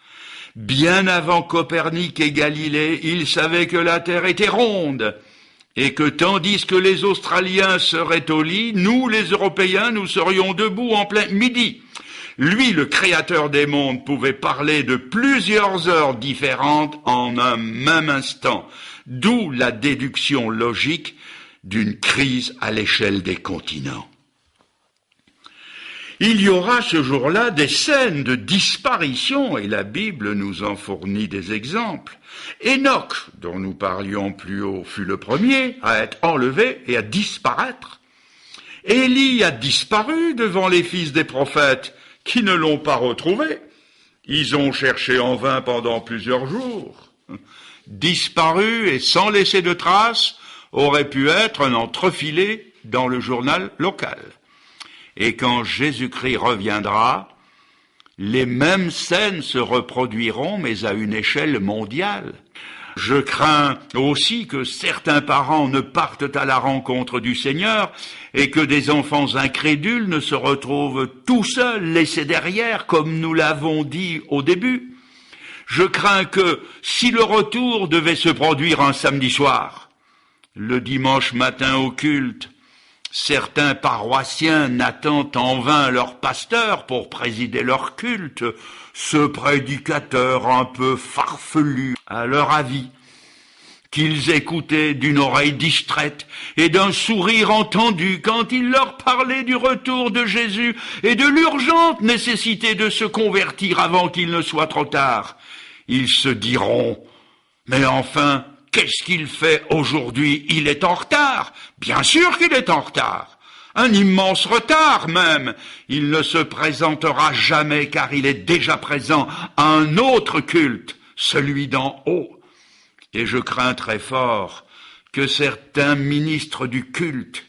Bien avant Copernic et Galilée, il savait que la Terre était ronde et que tandis que les Australiens seraient au lit, nous, les Européens, nous serions debout en plein midi. Lui, le créateur des mondes, pouvait parler de plusieurs heures différentes en un même instant, d'où la déduction logique d'une crise à l'échelle des continents. Il y aura ce jour-là des scènes de disparition, et la Bible nous en fournit des exemples. Enoch, dont nous parlions plus haut, fut le premier à être enlevé et à disparaître. Élie a disparu devant les fils des prophètes, qui ne l'ont pas retrouvé. Ils ont cherché en vain pendant plusieurs jours. Disparu et sans laisser de traces, aurait pu être un entrefilé dans le journal local. Et quand Jésus-Christ reviendra, les mêmes scènes se reproduiront, mais à une échelle mondiale. Je crains aussi que certains parents ne partent à la rencontre du Seigneur et que des enfants incrédules ne se retrouvent tout seuls, laissés derrière, comme nous l'avons dit au début. Je crains que, si le retour devait se produire un samedi soir, le dimanche matin au culte, certains paroissiens n'attendent en vain leur pasteur pour présider leur culte, ce prédicateur un peu farfelu à leur avis, qu'ils écoutaient d'une oreille distraite et d'un sourire entendu quand il leur parlait du retour de Jésus et de l'urgente nécessité de se convertir avant qu'il ne soit trop tard. Ils se diront, mais enfin, qu'est-ce qu'il fait aujourd'hui? Il est en retard. Bien sûr qu'il est en retard. Un immense retard même. Il ne se présentera jamais car il est déjà présent à un autre culte, celui d'en haut. Et je crains très fort que certains ministres du culte,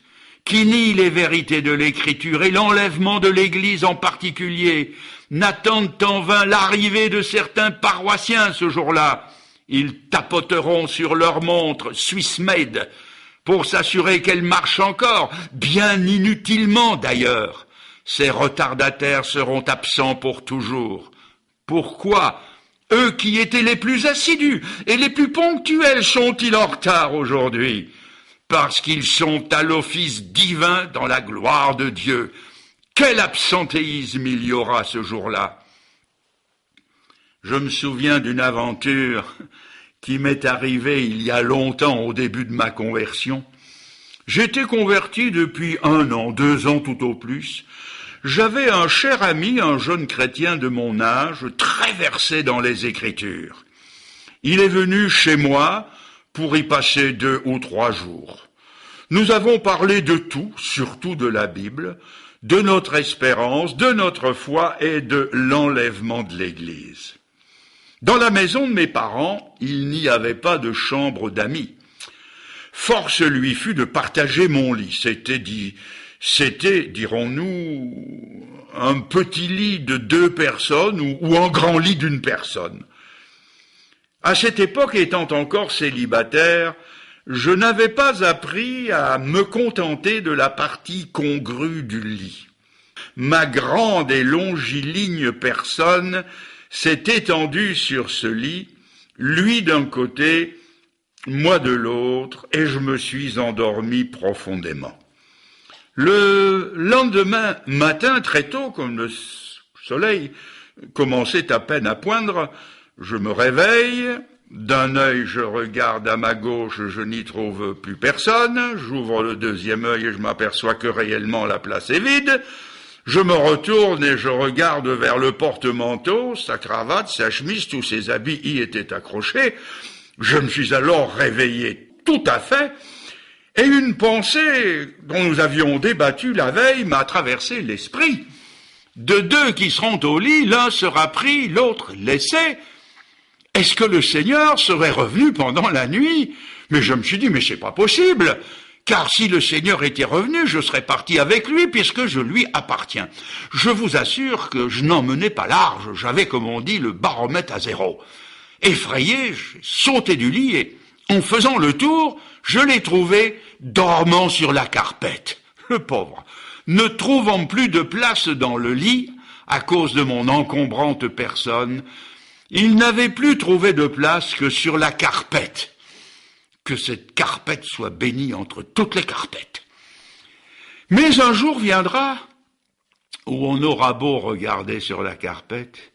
qui nient les vérités de l'Écriture et l'enlèvement de l'Église en particulier, n'attendent en vain l'arrivée de certains paroissiens ce jour-là. Ils tapoteront sur leur montre Swiss Made pour s'assurer qu'elle marche encore, bien inutilement d'ailleurs. Ces retardataires seront absents pour toujours. Pourquoi eux qui étaient les plus assidus et les plus ponctuels sont-ils en retard aujourd'hui? Parce qu'ils sont à l'office divin dans la gloire de Dieu. Quel absentéisme il y aura ce jour-là! Je me souviens d'une aventure qui m'est arrivée il y a longtemps au début de ma conversion. J'étais converti depuis 1 an, 2 ans tout au plus. J'avais un cher ami, un jeune chrétien de mon âge, très versé dans les Écritures. Il est venu chez moi pour y passer 2 ou 3 jours. Nous avons parlé de tout, surtout de la Bible, de notre espérance, de notre foi et de l'enlèvement de l'Église. Dans la maison de mes parents, il n'y avait pas de chambre d'amis. Force lui fut de partager mon lit. C'était, dirons-nous, un petit lit de 2 personnes ou un grand lit d'1 personne. À cette époque, étant encore célibataire, je n'avais pas appris à me contenter de la partie congrue du lit. Ma grande et longiligne personne s'est étendue sur ce lit, lui d'un côté, moi de l'autre, et je me suis endormi profondément. Le lendemain matin, très tôt, comme le soleil, commençait à peine à poindre. Je me réveille, d'un œil je regarde à ma gauche, je n'y trouve plus personne, j'ouvre le deuxième œil et je m'aperçois que réellement la place est vide. Je me retourne et je regarde vers le porte-manteau, sa cravate, sa chemise, tous ses habits y étaient accrochés. Je me suis alors réveillé tout à fait, et une pensée dont nous avions débattu la veille m'a traversé l'esprit. De deux qui seront au lit, l'un sera pris, l'autre laissé. Est-ce que le Seigneur serait revenu pendant la nuit? Mais je me suis dit, mais c'est pas possible, car si le Seigneur était revenu, je serais parti avec lui, puisque je lui appartiens. Je vous assure que je n'en menais pas large, j'avais, comme on dit, le baromètre à zéro. Effrayé, j'ai sauté du lit et, en faisant le tour, je l'ai trouvé dormant sur la carpette. Le pauvre, ne trouvant plus de place dans le lit, à cause de mon encombrante personne, il n'avait plus trouvé de place que sur la carpette. Que cette carpette soit bénie entre toutes les carpettes. Mais un jour viendra où on aura beau regarder sur la carpette,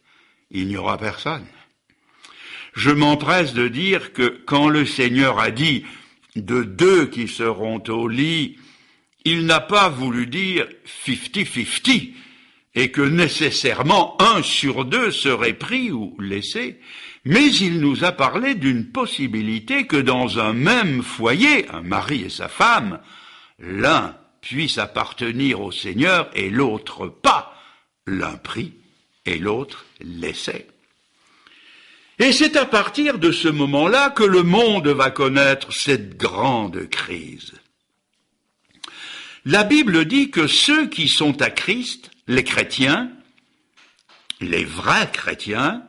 il n'y aura personne. Je m'empresse de dire que quand le Seigneur a dit « de deux qui seront au lit », il n'a pas voulu dire 50-50 et que nécessairement 1 sur 2 serait pris ou laissé, mais il nous a parlé d'une possibilité que dans un même foyer, un mari et sa femme, l'un puisse appartenir au Seigneur et l'autre pas, l'un pris et l'autre laissé. Et c'est à partir de ce moment-là que le monde va connaître cette grande crise. La Bible dit que ceux qui sont à Christ, les chrétiens, les vrais chrétiens,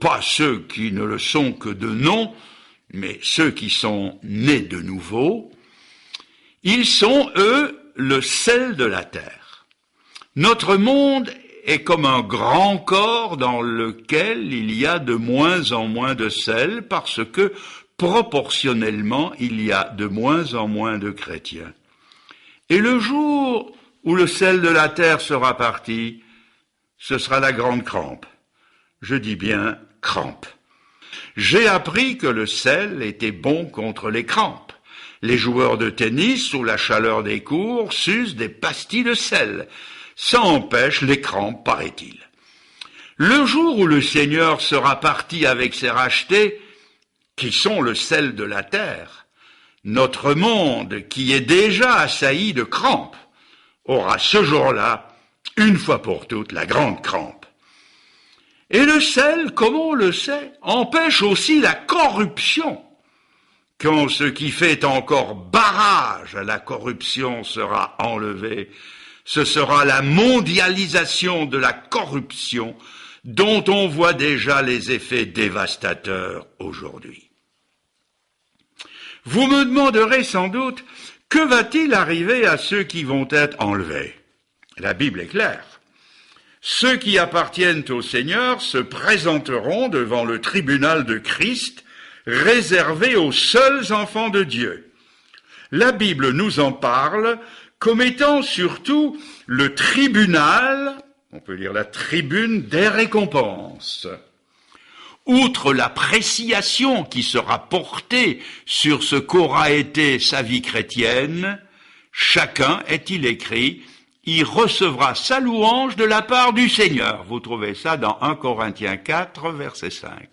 pas ceux qui ne le sont que de nom, mais ceux qui sont nés de nouveau, ils sont, eux, le sel de la terre. Notre monde est comme un grand corps dans lequel il y a de moins en moins de sel parce que, proportionnellement, il y a de moins en moins de chrétiens. Et le jour où le sel de la terre sera parti, ce sera la grande crampe. Je dis bien crampe. J'ai appris que le sel était bon contre les crampes. Les joueurs de tennis, sous la chaleur des cours, sucent des pastilles de sel. Ça empêche les crampes, paraît-il. Le jour où le Seigneur sera parti avec ses rachetés, qui sont le sel de la terre, notre monde, qui est déjà assailli de crampes, aura ce jour-là, une fois pour toutes, la grande crampe. Et le sel, comme on le sait, empêche aussi la corruption. Quand ce qui fait encore barrage à la corruption sera enlevé, ce sera la mondialisation de la corruption dont on voit déjà les effets dévastateurs aujourd'hui. Vous me demanderez sans doute, que va-t-il arriver à ceux qui vont être enlevés? La Bible est claire. Ceux qui appartiennent au Seigneur se présenteront devant le tribunal de Christ, réservé aux seuls enfants de Dieu. La Bible nous en parle comme étant surtout le tribunal, on peut dire la tribune des récompenses. Outre l'appréciation qui sera portée sur ce qu'aura été sa vie chrétienne, chacun, est-il écrit, y recevra sa louange de la part du Seigneur. Vous trouvez ça dans 1 Corinthiens 4, verset 5.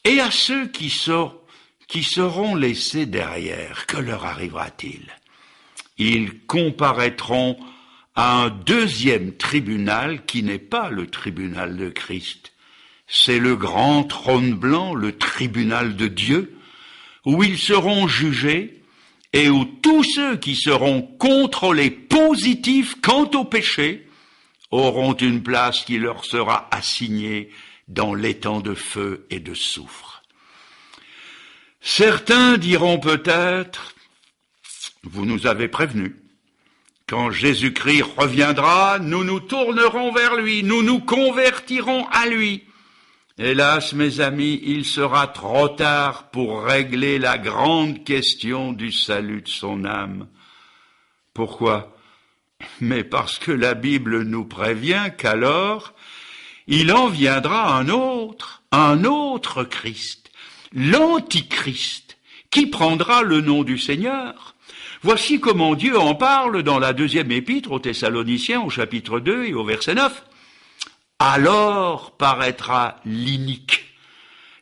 Et à ceux qui seront laissés derrière, que leur arrivera-t-il? Ils comparaîtront à un deuxième tribunal qui n'est pas le tribunal de Christ. C'est le grand trône blanc, le tribunal de Dieu, où ils seront jugés et où tous ceux qui seront contrôlés positifs quant au péché auront une place qui leur sera assignée dans l'étang de feu et de soufre. Certains diront peut-être, vous nous avez prévenus, quand Jésus-Christ reviendra, nous nous tournerons vers lui, nous nous convertirons à lui. Hélas, mes amis, il sera trop tard pour régler la grande question du salut de son âme. Pourquoi? mais parce que la Bible nous prévient qu'alors, il en viendra un autre Christ, l'Antichrist, qui prendra le nom du Seigneur. Voici comment Dieu en parle dans la deuxième épître aux Thessaloniciens, au chapitre 2 et au verset 9. Alors paraîtra l'inique.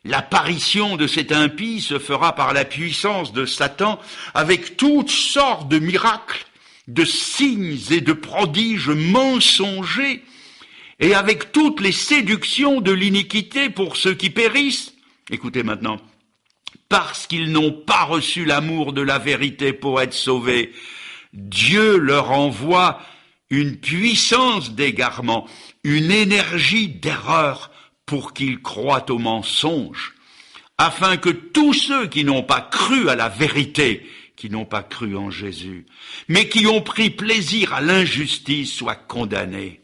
L'apparition de cet impie se fera par la puissance de Satan avec toutes sortes de miracles, de signes et de prodiges mensongers, et avec toutes les séductions de l'iniquité pour ceux qui périssent. Écoutez maintenant. Parce qu'ils n'ont pas reçu l'amour de la vérité pour être sauvés, Dieu leur envoie une puissance d'égarement, une énergie d'erreur pour qu'ils croient au mensonge, afin que tous ceux qui n'ont pas cru à la vérité, qui n'ont pas cru en Jésus, mais qui ont pris plaisir à l'injustice soient condamnés.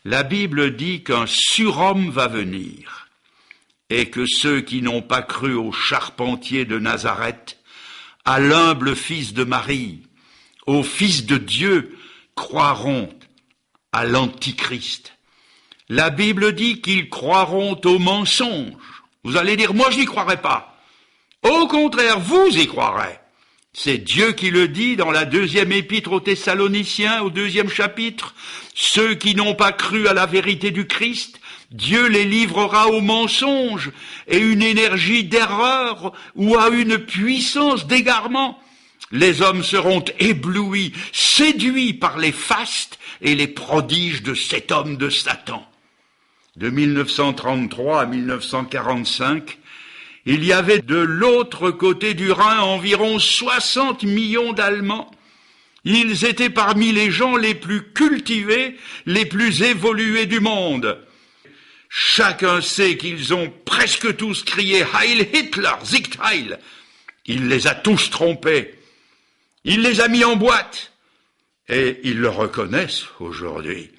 La Bible dit qu'un surhomme va venir, et que ceux qui n'ont pas cru au charpentier de Nazareth, à l'humble fils de Marie, au Fils de Dieu, croiront à l'Antichrist. La Bible dit qu'ils croiront au mensonge. Vous allez dire, moi je n'y croirai pas. Au contraire, vous y croirez. C'est Dieu qui le dit dans la deuxième épître aux Thessaloniciens, au 2e chapitre. Ceux qui n'ont pas cru à la vérité du Christ, Dieu les livrera au mensonge et une énergie d'erreur ou à une puissance d'égarement. Les hommes seront éblouis, séduits par les fastes et les prodiges de cet homme de Satan. De 1933 à 1945, il y avait de l'autre côté du Rhin environ 60 millions d'Allemands. Ils étaient parmi les gens les plus cultivés, les plus évolués du monde. Chacun sait qu'ils ont presque tous crié « Heil Hitler, Siegt Heil !» Il les a tous trompés. Il les a mis en boîte. Et ils le reconnaissent aujourd'hui.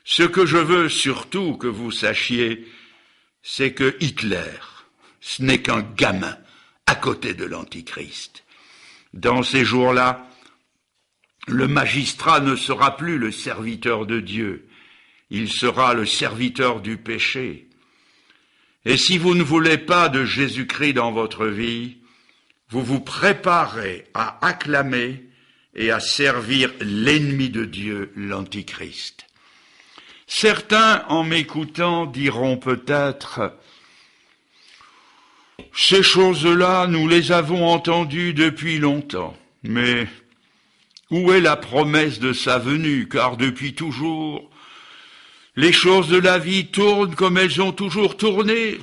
Ce que je veux surtout que vous sachiez, c'est que Hitler, ce n'est qu'un gamin à côté de l'Antichrist. Dans ces jours-là, le magistrat ne sera plus le serviteur de Dieu, il sera le serviteur du péché. Et si vous ne voulez pas de Jésus-Christ dans votre vie, vous vous préparez à acclamer et à servir l'ennemi de Dieu, l'Antichrist. Certains, en m'écoutant, diront peut-être « Ces choses-là, nous les avons entendues depuis longtemps, mais où est la promesse de sa venue? Car depuis toujours, les choses de la vie tournent comme elles ont toujours tourné.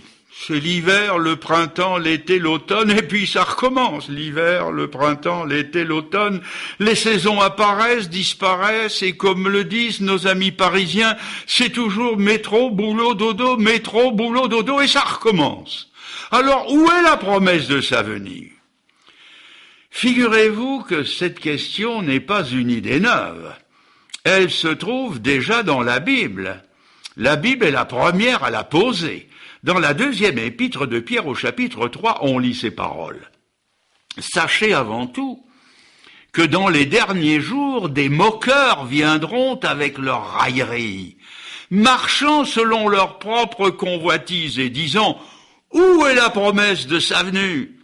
C'est l'hiver, le printemps, l'été, l'automne, et puis ça recommence. L'hiver, le printemps, l'été, l'automne, les saisons apparaissent, disparaissent, et comme le disent nos amis parisiens, c'est toujours métro, boulot, dodo, métro, boulot, dodo, et ça recommence. Alors, où est la promesse de sa venue? Figurez-vous que cette question n'est pas une idée neuve. Elle se trouve déjà dans la Bible. La Bible est la première à la poser. Dans la deuxième épître de Pierre au chapitre 3, on lit ces paroles. « Sachez avant tout que dans les derniers jours, des moqueurs viendront avec leurs railleries, marchant selon leur propre convoitise et disant « Où est la promesse de sa venue ?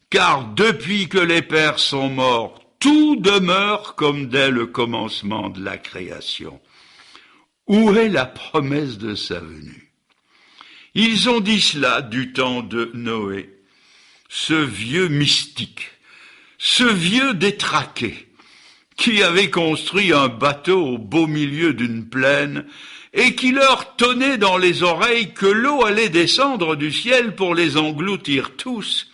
Car depuis que les pères sont morts, tout demeure comme dès le commencement de la création. Où est la promesse de sa venue ? Ils ont dit cela du temps de Noé, ce vieux mystique, ce vieux détraqué, qui avait construit un bateau au beau milieu d'une plaine et qui leur tonnait dans les oreilles que l'eau allait descendre du ciel pour les engloutir tous.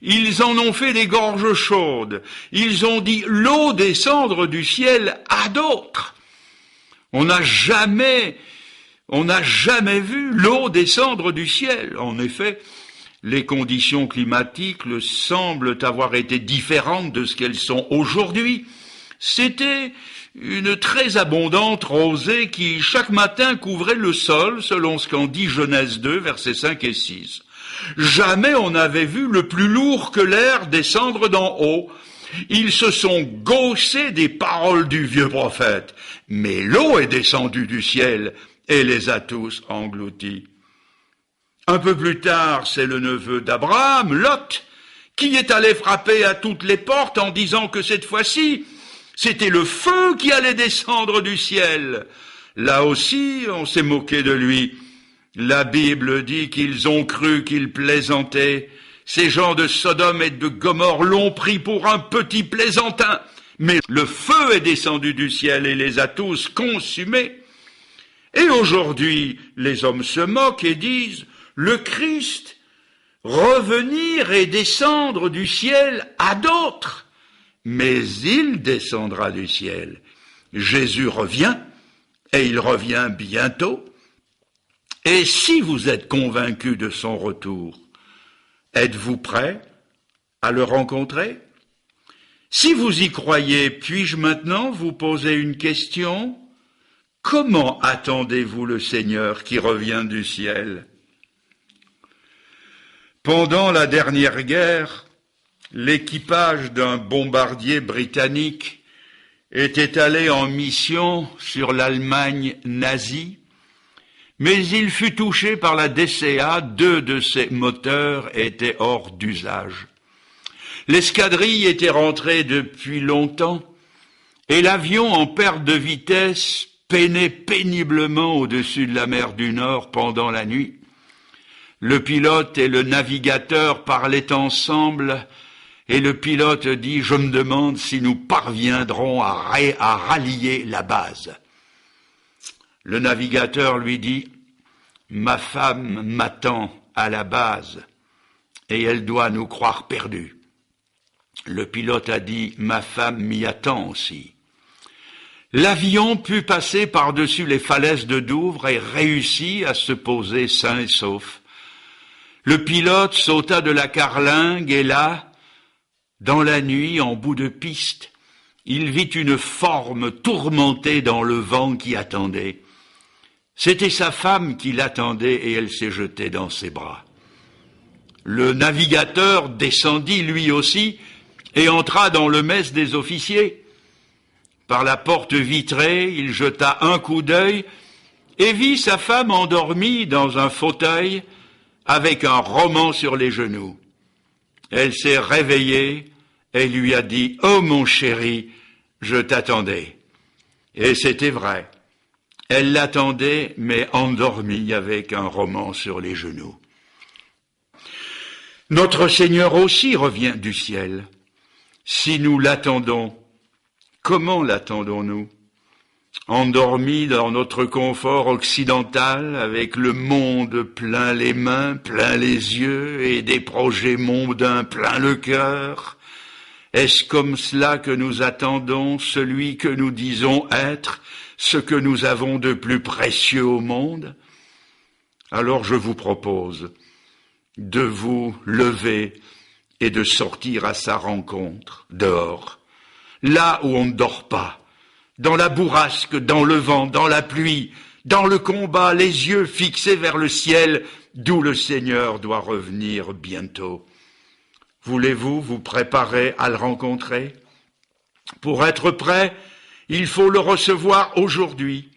Ils en ont fait des gorges chaudes. Ils ont dit l'eau descendre du ciel à d'autres. On n'a jamais vu l'eau descendre du ciel. En effet, les conditions climatiques semblent avoir été différentes de ce qu'elles sont aujourd'hui. C'était une très abondante rosée qui, chaque matin, couvrait le sol, selon ce qu'en dit Genèse 2, versets 5 et 6. Jamais on n'avait vu le plus lourd que l'air descendre d'en haut. Ils se sont gaussés des paroles du vieux prophète, mais l'eau est descendue du ciel et les a tous engloutis. Un peu plus tard, c'est le neveu d'Abraham, Lot, qui est allé frapper à toutes les portes en disant que cette fois-ci, c'était le feu qui allait descendre du ciel. Là aussi, on s'est moqué de lui. La Bible dit qu'ils ont cru qu'il plaisantait. Ces gens de Sodome et de Gomorrhe l'ont pris pour un petit plaisantin. Mais le feu est descendu du ciel et les a tous consumés. Et aujourd'hui, les hommes se moquent et disent, le Christ, revenir et descendre du ciel à d'autres. Mais il descendra du ciel. Jésus revient, et il revient bientôt. Et si vous êtes convaincus de son retour, êtes-vous prêts à le rencontrer? Si vous y croyez, puis-je maintenant vous poser une question? Comment attendez-vous le Seigneur qui revient du ciel? Pendant la dernière guerre, l'équipage d'un bombardier britannique était allé en mission sur l'Allemagne nazie, mais il fut touché par la DCA, 2 de ses moteurs étaient hors d'usage. L'escadrille était rentrée depuis longtemps, et l'avion en perte de vitesse peinait péniblement au-dessus de la mer du Nord pendant la nuit. Le pilote et le navigateur parlaient ensemble, et le pilote dit « Je me demande si nous parviendrons à rallier la base. » Le navigateur lui dit « Ma femme m'attend à la base, et elle doit nous croire perdus. » Le pilote a dit « Ma femme m'y attend aussi. » L'avion put passer par-dessus les falaises de Douvres et réussit à se poser sain et sauf. Le pilote sauta de la carlingue et là, dans la nuit, en bout de piste, il vit une forme tourmentée dans le vent qui attendait. C'était sa femme qui l'attendait et elle s'est jetée dans ses bras. Le navigateur descendit lui aussi et entra dans le mess des officiers. Par la porte vitrée, il jeta un coup d'œil et vit sa femme endormie dans un fauteuil avec un roman sur les genoux. Elle s'est réveillée et lui a dit « Oh mon chéri, je t'attendais. » Et c'était vrai. Elle l'attendait, mais endormie avec un roman sur les genoux. Notre Seigneur aussi revient du ciel. Si nous l'attendons, comment l'attendons-nous? Endormis dans notre confort occidental, avec le monde plein les mains, plein les yeux, et des projets mondains plein le cœur? Est-ce comme cela que nous attendons celui que nous disons être, ce que nous avons de plus précieux au monde? Alors je vous propose de vous lever et de sortir à sa rencontre, dehors, là où on ne dort pas, dans la bourrasque, dans le vent, dans la pluie, dans le combat, les yeux fixés vers le ciel, d'où le Seigneur doit revenir bientôt. Voulez-vous vous préparer à le rencontrer? Pour être prêt, il faut le recevoir aujourd'hui.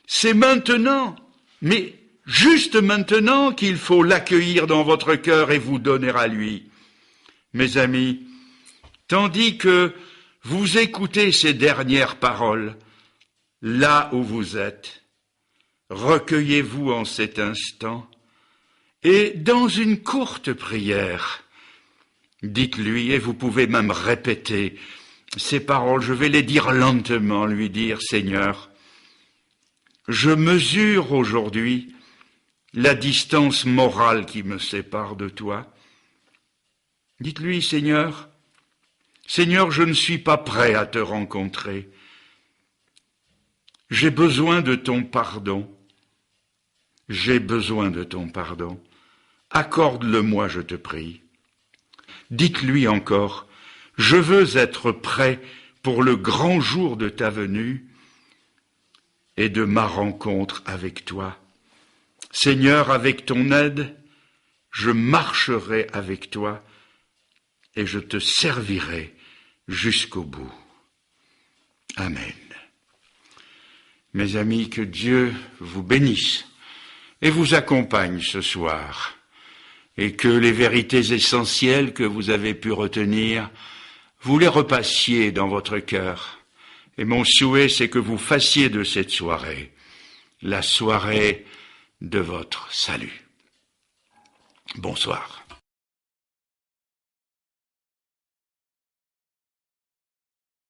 C'est maintenant, mais juste maintenant qu'il faut l'accueillir dans votre cœur et vous donner à lui. Mes amis, tandis que vous écoutez ces dernières paroles, là où vous êtes, recueillez-vous en cet instant et dans une courte prière, dites-lui, et vous pouvez même répéter ces paroles, je vais les dire lentement, lui dire, Seigneur, je mesure aujourd'hui la distance morale qui me sépare de toi. Dites-lui, Seigneur, je ne suis pas prêt à te rencontrer. J'ai besoin de ton pardon. J'ai besoin de ton pardon. Accorde-le-moi, je te prie. Dites-lui encore, je veux être prêt pour le grand jour de ta venue et de ma rencontre avec toi. Seigneur, avec ton aide, je marcherai avec toi et je te servirai jusqu'au bout. Amen. Mes amis, que Dieu vous bénisse et vous accompagne ce soir, et que les vérités essentielles que vous avez pu retenir, vous les repassiez dans votre cœur. Et mon souhait, c'est que vous fassiez de cette soirée la soirée de votre salut. Bonsoir.